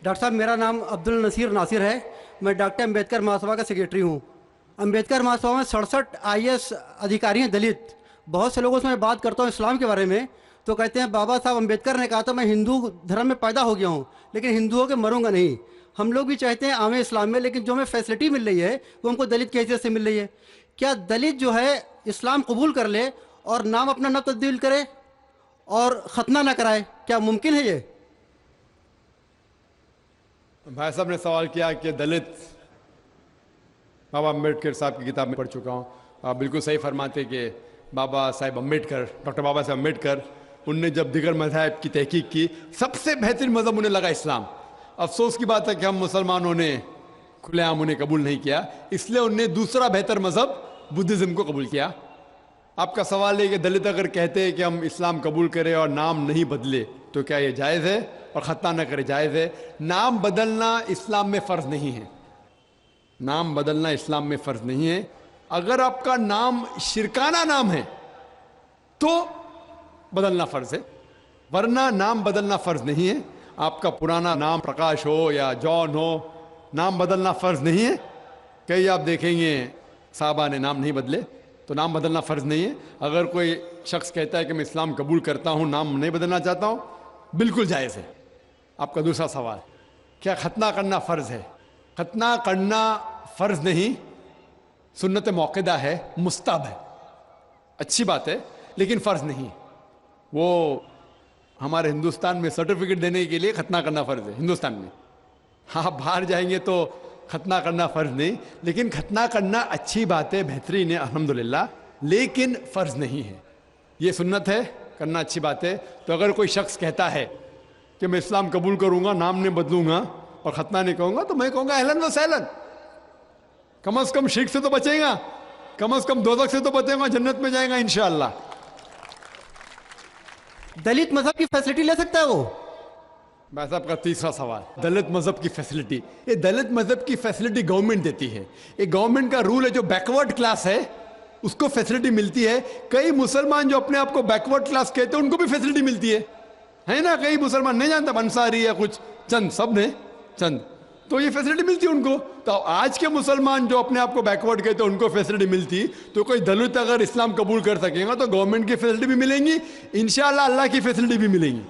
Doctor صاحب میرا نام عبدالنصیر ناصر ہے. میں ڈاکٹر امبیڈکر مہاسبھا کا سیکریٹری ہوں. امبیڈکر مہاسبھا میں 67 IAS ادھیکاری ہیں دلت. بہت سے لوگوں سے میں بات کرتا ہوں اسلام کے بارے میں تو کہتے ہیں بابا صاحب امبیڈکر نے کہا تھا میں ہندو دھرم میں پیدا ہو گیا ہوں لیکن ہندوؤں کے مروں گا نہیں. ہم لوگ بھی چاہتے ہیں عام اسلام میں، لیکن جو ہمیں فیسلٹی مل رہی ہے وہ ہم کو دلت کی حیثیت سے مل رہی ہے. کیا دلت جو ہے اسلام قبول کر لے اور نام اپنا نہ تبدیل کرے اور ختنہ نہ کرائے؟ کیا ممکن ہے یہ؟ بھائی صاحب نے سوال کیا کہ دلت، بابا امبیڈکر صاحب کی کتاب میں پڑھ چکا ہوں. آپ بالکل صحیح فرماتے کہ بابا صاحب امبیڈکر، ڈاکٹر بابا صاحب امبیڈکر، ان نے جب دیگر مذاہب کی تحقیق کی سب سے بہترین مذہب انہیں لگا اسلام. افسوس کی بات ہے کہ ہم مسلمانوں نے کھلے عام انہیں قبول نہیں کیا، اس لیے انہوں نے دوسرا بہتر مذہب بدھزم کو قبول کیا. آپ کا سوال ہے کہ دلت اگر کہتے ہیں کہ ہم اسلام قبول کریں اور نام نہیں بدلے تو کیا یہ جائز ہے، اور ختنہ نہ کرے جائز ہے؟ نام بدلنا اسلام میں فرض نہیں ہے. نام بدلنا اسلام میں فرض نہیں ہے. اگر آپ کا نام شرکانہ نام ہے تو بدلنا فرض ہے، ورنہ نام بدلنا فرض نہیں ہے. آپ کا پرانا نام پرکاش ہو یا جان ہو، نام بدلنا فرض نہیں ہے. کئی آپ دیکھیں گے صحابہ نے نام نہیں بدلے، تو نام بدلنا فرض نہیں ہے. اگر کوئی شخص کہتا ہے کہ میں اسلام قبول کرتا ہوں، نام نہیں بدلنا چاہتا ہوں، بالکل جائز ہے. آپ کا دوسرا سوال، کیا ختنہ کرنا فرض ہے؟ ختنہ کرنا فرض نہیں، سنت موقدہ ہے، مستحب ہے، اچھی بات ہے، لیکن فرض نہیں. وہ ہمارے ہندوستان میں سرٹیفکیٹ دینے کے لیے ختنہ کرنا فرض ہے ہندوستان میں. آپ باہر جائیں گے تو ختنہ کرنا فرض نہیں، لیکن ختنہ کرنا اچھی بات ہے، بہترین ہے الحمدللہ، لیکن فرض نہیں ہے. یہ سنت ہے، کرنا اچھی بات ہے. تو اگر کوئی شخص کہتا ہے کہ میں اسلام قبول کروں گا، نام نہیں بدلوں گا اور ختنہ نہیں کہوں گا، تو میں کہوں گا اہلاً و سہلاً. کم از کم شرک سے تو بچیں گا، کم از کم دوزخ سے تو بچیں گا، جنت میں جائیں گا انشاءاللہ. دلت مذہب کی فیسلٹی لے سکتا ہے وہ؟ بھائی صاحب کا تیسرا سوال، دلت مذہب کی فیسلٹی. یہ دلت مذہب کی فیسلٹی گورنمنٹ دیتی ہے. یہ گورنمنٹ کا رول ہے، جو بیکورڈ کلاس ہے اس کو فیسلٹی ملتی ہے. کئی مسلمان جو اپنے آپ کو بیکورڈ کلاس کہتے ہیں ان کو بھی فیسلٹی ملتی ہے نا. کئی مسلمان نہیں جانتا انصاری یا کچھ چند، سب نے چند، تو یہ فیسلٹی ملتی ہے ان کو. تو آج کے مسلمان جو اپنے آپ کو بیکورڈ کہتے ہیں ان کو فیسلٹی ملتی، تو کوئی دلت اگر اسلام قبول کر سکے گا تو گورنمنٹ کی فیسلٹی بھی ملیں گی، انشاءاللہ اللہ کی فیسلٹی بھی ملیں گی.